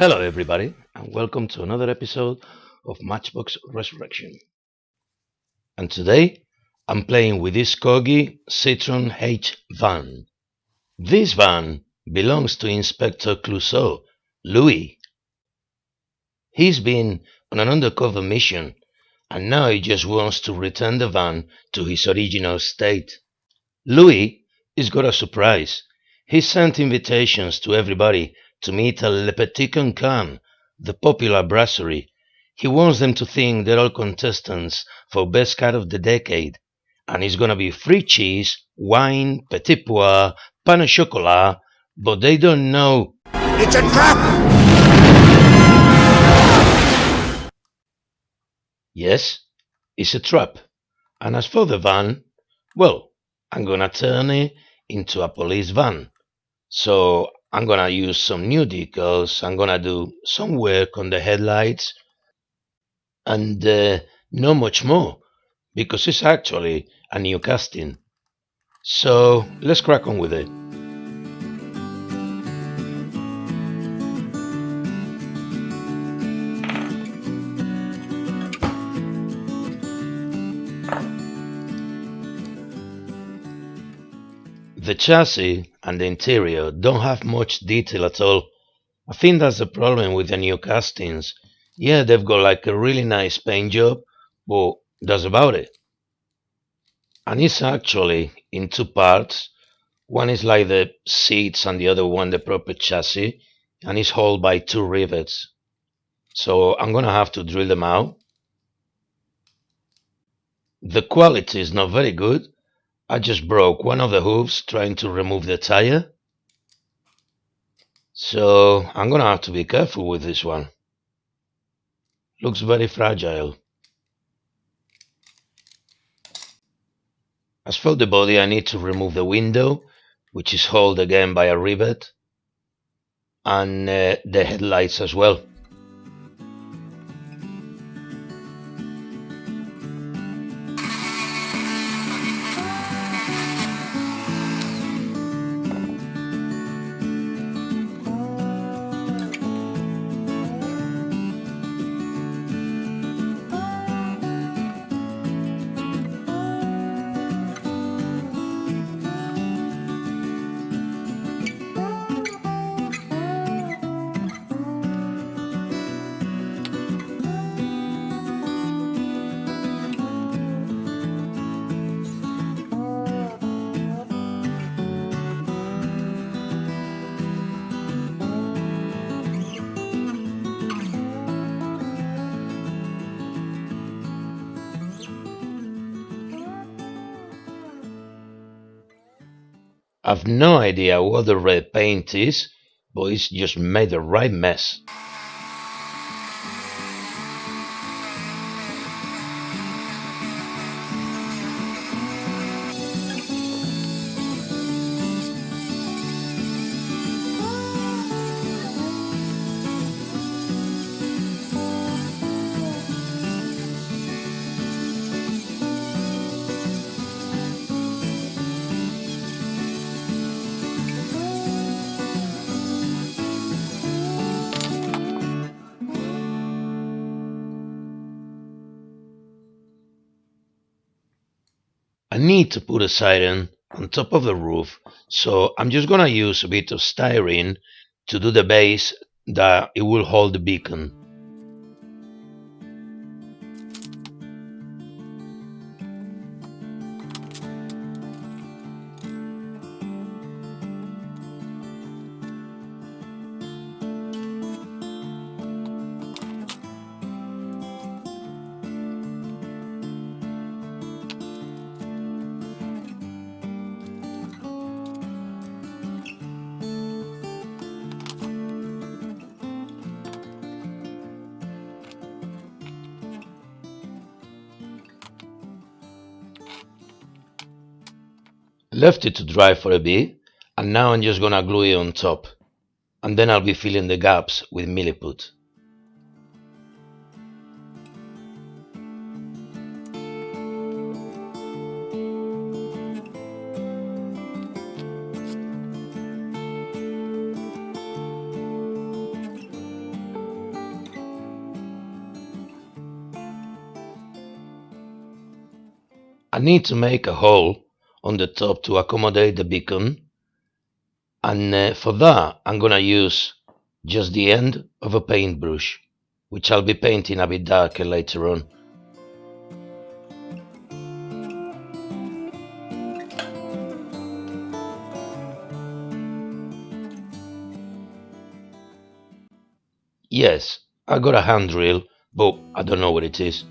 Hello, everybody, and welcome to another episode of Matchbox Resurrection. And today, I'm playing with this Corgi Citroen H van. This van belongs to Inspector Clouseau, Louis. He's been on an undercover mission, and now he just wants to return the van to his original state. Louis has got a surprise. He sent invitations to everybody to meet at Le Petit Cancan, the popular brasserie. He wants them to think they're all contestants for Best Cat of the Decade. And it's gonna be free cheese, wine, petit pois, pain au chocolat, but they don't know. It's a trap! Yes, it's a trap. And as for the van, well, I'm gonna turn it into a police van. So I'm gonna use some new decals. I'm gonna do some work on the headlights and not much more because it's actually a new casting. So let's crack on with it. The chassis and the interior don't have much detail at all. I think that's the problem with the new castings. Yeah, they've got like a really nice paint job, but that's about it. And it's actually in two parts. One is like the seats and the other one the proper chassis, and it's held by two rivets. So I'm gonna have to drill them out. The quality is not very good. I just broke one of the hooves trying to remove the tire. So I'm gonna have to be careful with this one. Looks very fragile. As for the body, I need to remove the window, which is held again by a rivet, and the headlights as well. I've no idea what the red paint is, but it's just made the right mess. I need to put a siren on top of the roof, so I'm just gonna use a bit of styrene to do the base that it will hold the beacon. Left it to dry for a bit, and now I'm just gonna glue it on top, and then I'll be filling the gaps with milliput. I need to make a hole on the top to accommodate the beacon, and for that I'm gonna use just the end of a paintbrush, which I'll be painting a bit darker later on. Yes, I got a hand drill, but I don't know what it is.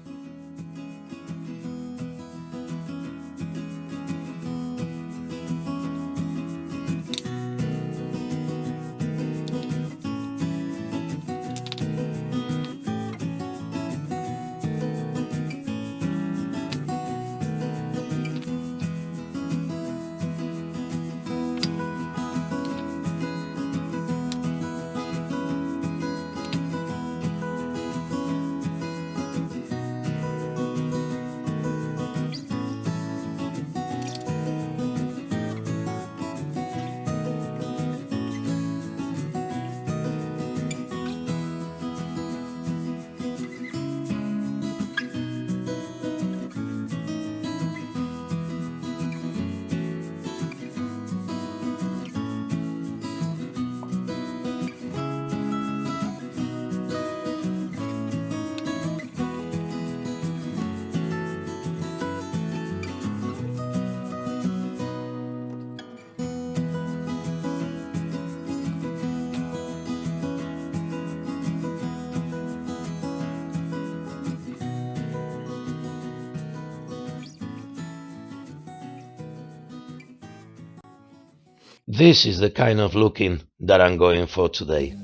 This is the kind of looking that I'm going for today.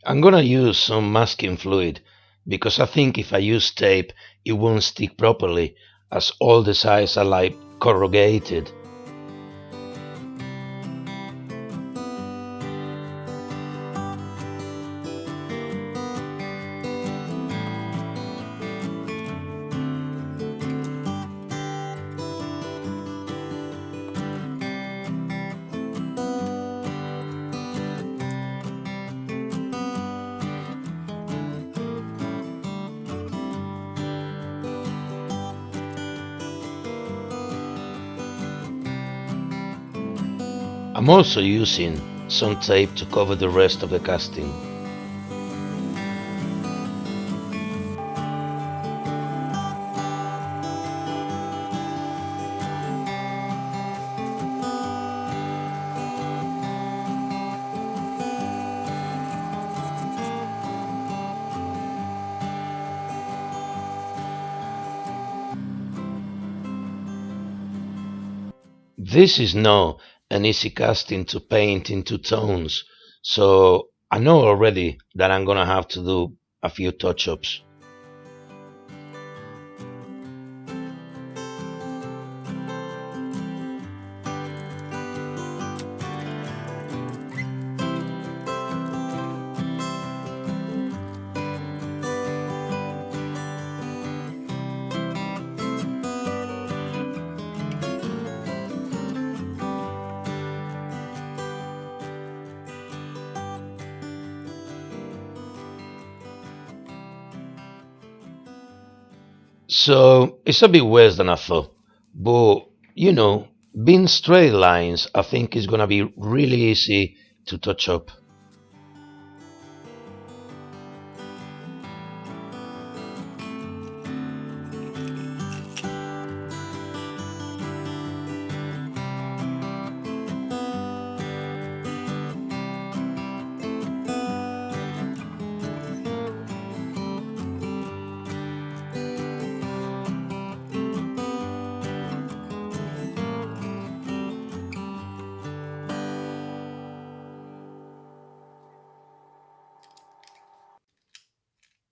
I'm gonna use some masking fluid because I think if I use tape it won't stick properly, as all the sides are like corrugated. I'm also using some tape to cover the rest of the casting. This is now an easy casting to paint in two tones, so I know already that I'm gonna have to do a few touch-ups. So it's a bit worse than I thought, but being straight lines, I think is gonna be really easy to touch up.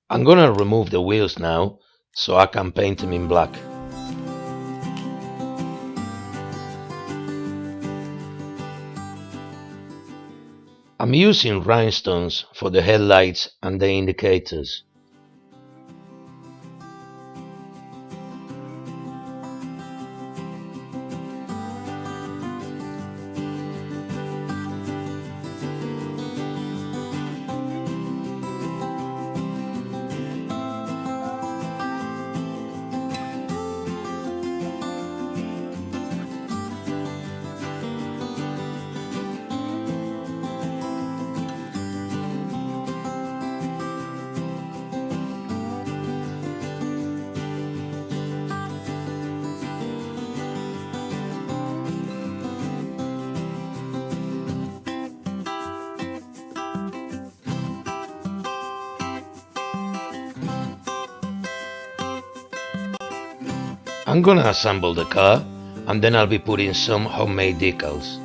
I'm gonna remove the wheels now so I can paint them in black. I'm using rhinestones for the headlights and the indicators. I'm gonna assemble the car and then I'll be putting some homemade decals.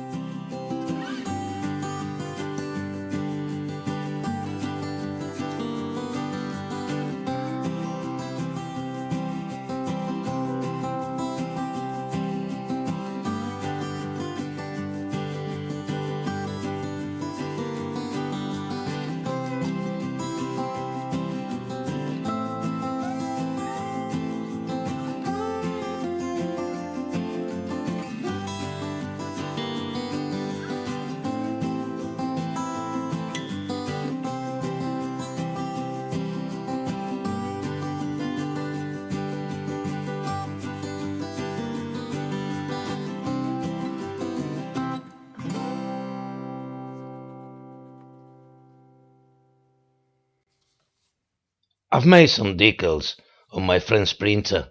I've made some decals on my friend's printer.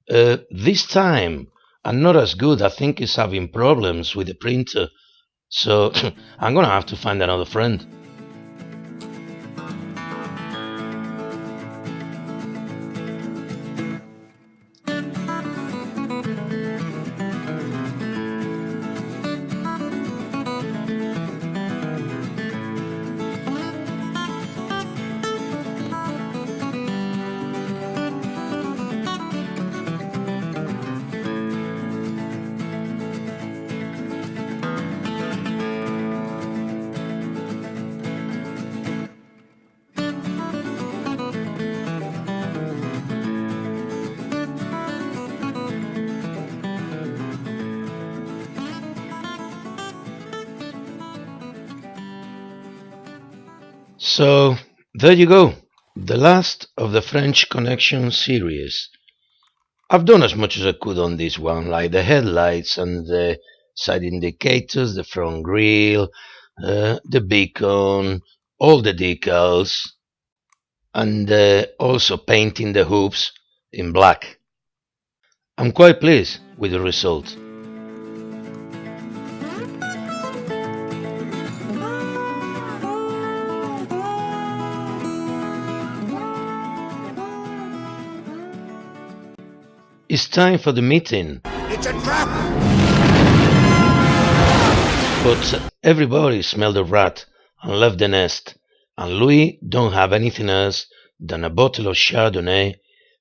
This time I'm not as good. I think it's having problems with the printer, so I'm gonna have to find another friend. So there you go, the last of the French Connection series. I've done as much as I could on this one, like the headlights and the side indicators, the front grille, the beacon, all the decals, and also painting the hoops in black. I'm quite pleased with the result. It's time for the meeting. It's a trap! But everybody smelled a rat and left the nest, and Louis don't have anything else than a bottle of Chardonnay,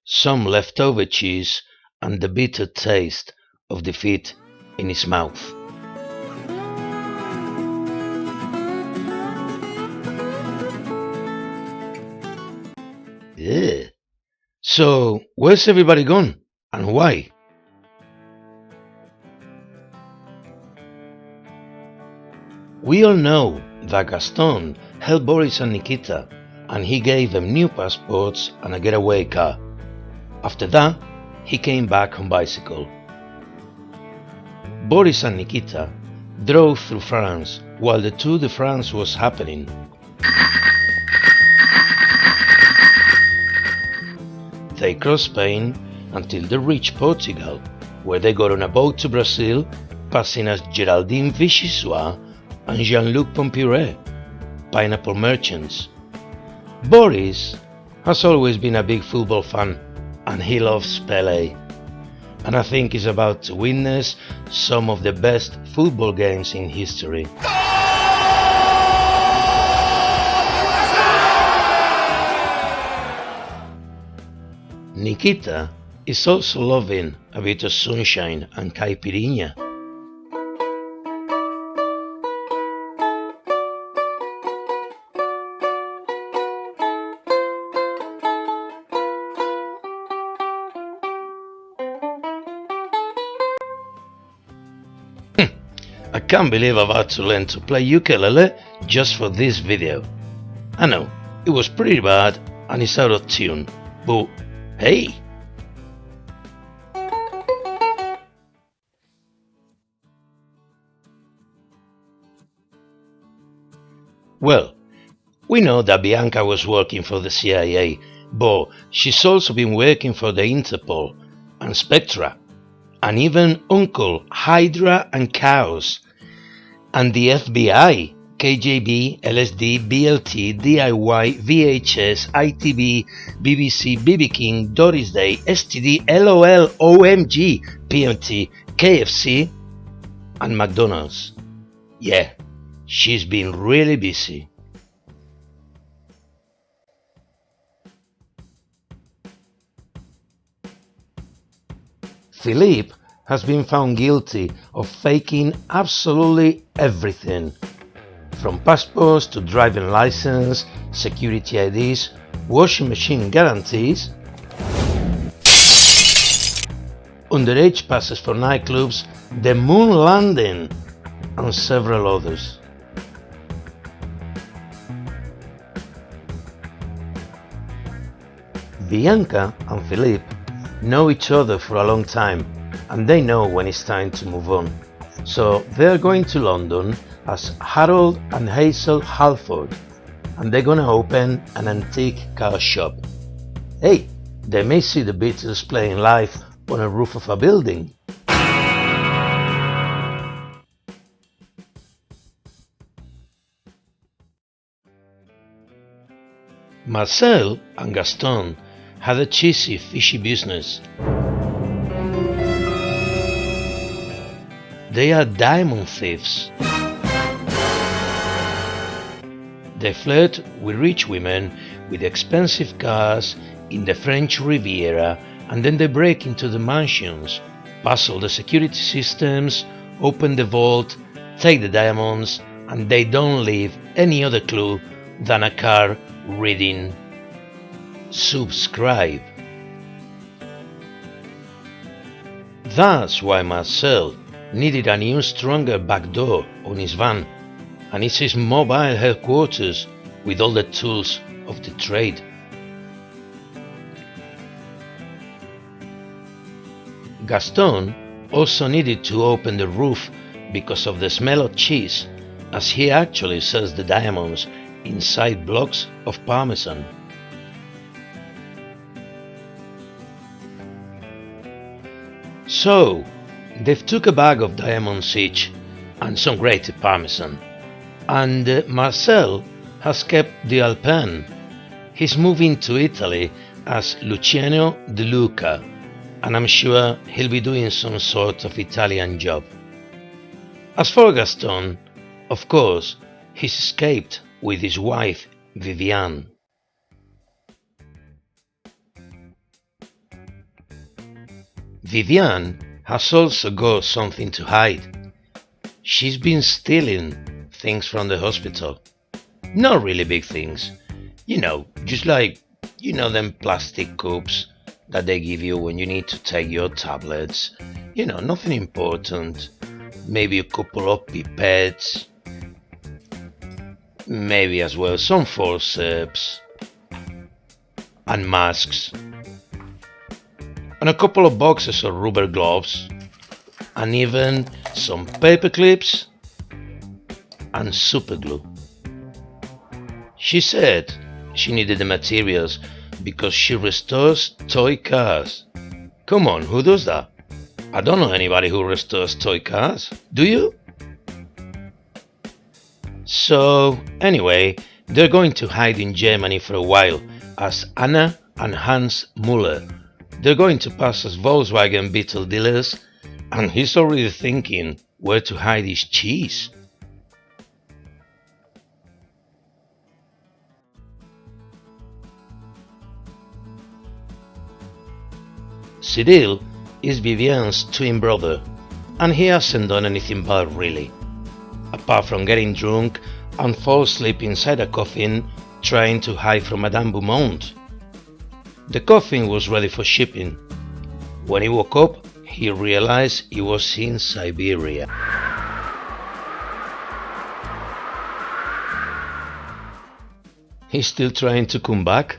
some leftover cheese, and the bitter taste of defeat in his mouth. Yeah. So, where's everybody gone? And why? We all know that Gaston helped Boris and Nikita, and he gave them new passports and a getaway car. After that, he came back on bicycle. Boris and Nikita drove through France while the Tour de France was happening. They crossed Spain until they reached Portugal, where they got on a boat to Brazil, passing as Geraldine Vichyssoise and Jean-Luc Pompire, pineapple merchants. Boris has always been a big football fan, and he loves Pelé, and I think he's about to witness some of the best football games in history. Nikita is also loving a bit of sunshine and caipirinha. I can't believe I've had to learn to play ukulele just for this video. I know, it was pretty bad and it's out of tune, but hey! Well, we know that Bianca was working for the CIA, but she's also been working for the Interpol and Spectra, and even Uncle, Hydra and Chaos, and the FBI, KGB, LSD, BLT, DIY, VHS, ITV, BBC, BB King, Doris Day, STD, LOL, OMG, PMT, KFC, and McDonald's. Yeah, she's been really busy. Philippe has been found guilty of faking absolutely everything, from passports to driving license, security IDs, washing machine guarantees, underage passes for nightclubs, the moon landing, and several others. Bianca and Philippe know each other for a long time, and they know when it's time to move on. So they're going to London as Harold and Hazel Halford, and they're gonna open an antique car shop. Hey, they may see the Beatles playing live on a roof of a building. Marcel and Gaston had a cheesy, fishy business. They are diamond thieves. They flirt with rich women with expensive cars in the French Riviera, and then they break into the mansions, pass all the security systems, open the vault, take the diamonds, and they don't leave any other clue than a car reading "Subscribe." That's why Marcel needed a new, stronger back door on his van, and it's his mobile headquarters with all the tools of the trade. Gaston also needed to open the roof because of the smell of cheese, as he actually sells the diamonds inside blocks of parmesan. So, they've took a bag of diamonds each and some grated parmesan, and Marcel has kept the Alpine. He's moving to Italy as Luciano De Luca, and I'm sure he'll be doing some sort of Italian job. As for Gaston, of course, he's escaped with his wife Viviane. Viviane has also got something to hide. She's been stealing things from the hospital. Not really big things, just like, them plastic cups that they give you when you need to take your tablets. Nothing important. Maybe a couple of pipettes, maybe as well some forceps and masks, and a couple of boxes of rubber gloves, and even some paper clips and super glue. She said she needed the materials because she restores toy cars. Come on, who does that? I don't know anybody who restores toy cars. Do you? So, anyway, they're going to hide in Germany for a while as Anna and Hans Müller. They're going to pass as Volkswagen Beetle dealers, and he's already thinking where to hide his cheese. Cyril is Vivian's twin brother, and he hasn't done anything bad really, apart from getting drunk and fall asleep inside a coffin trying to hide from Madame Beaumont. The coffin was ready for shipping. When he woke up, he realized he was in Siberia. He's still trying to come back?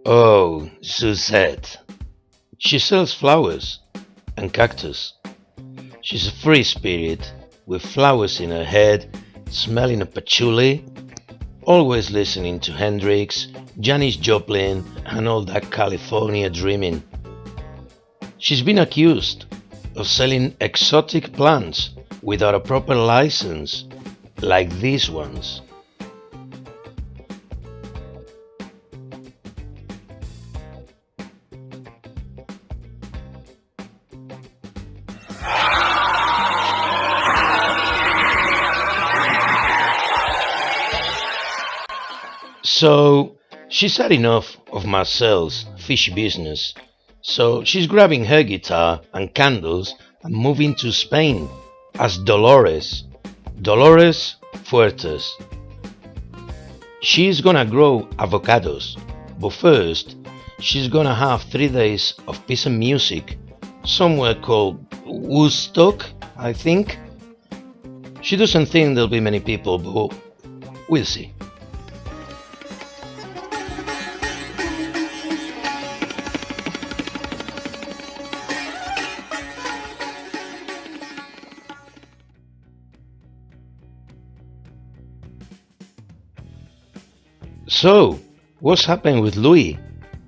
Oh, Suzette. She sells flowers and cactus. She's a free spirit with flowers in her head, smelling a patchouli, always listening to Hendrix, Janis Joplin, and all that California dreaming. She's been accused of selling exotic plants without a proper license, like these ones. So she's had enough of Marcel's fishy business. So she's grabbing her guitar and candles and moving to Spain as Dolores. Dolores Fuertes. She's gonna grow avocados, but first she's gonna have 3 days of peace and music, somewhere called Woodstock, I think. She doesn't think there'll be many people, but we'll see. So, what's happening with Louis?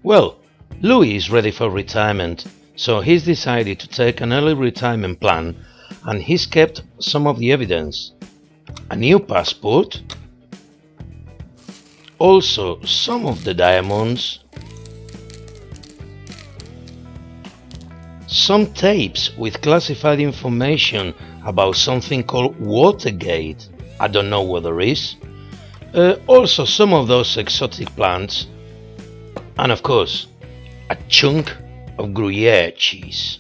Well, Louis is ready for retirement, so he's decided to take an early retirement plan and he's kept some of the evidence. A new passport, also some of the diamonds, some tapes with classified information about something called Watergate. I don't know what there is. Also some of those exotic plants, and of course a chunk of Gruyere cheese.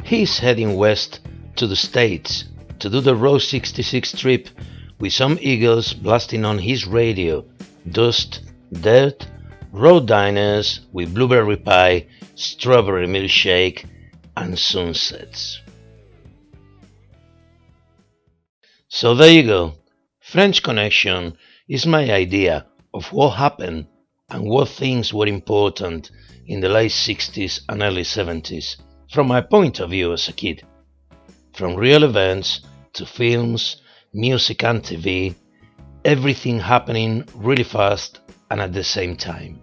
He's heading west to the States to do the Row 66 trip with some eagles blasting on his radio, dust, dirt, road diners with blueberry pie, strawberry milkshake, and sunsets. So there you go. French Connection is my idea of what happened and what things were important in the late 60s and early 70s from my point of view as a kid. From real events to films, music and TV, everything happening really fast and at the same time.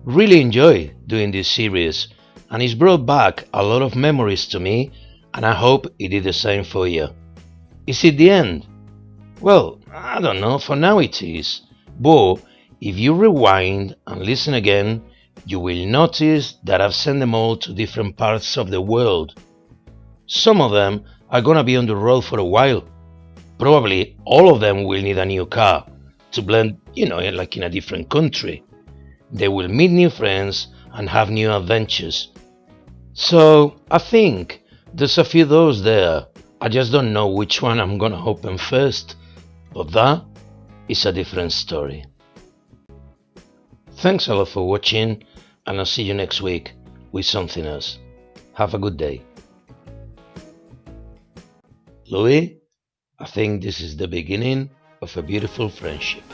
Really enjoy doing this series and it's brought back a lot of memories to me and I hope it did the same for you. Is it the end? Well, I don't know, for now it is. But if you rewind and listen again, you will notice that I've sent them all to different parts of the world. Some of them are gonna be on the road for a while. Probably all of them will need a new car to blend, like in a different country. They will meet new friends and have new adventures. So I think there's a few of those there. I just don't know which one I'm gonna open first, but that is a different story. Thanks a lot for watching, and I'll see you next week with something else. Have a good day. Louis, I think this is the beginning of a beautiful friendship.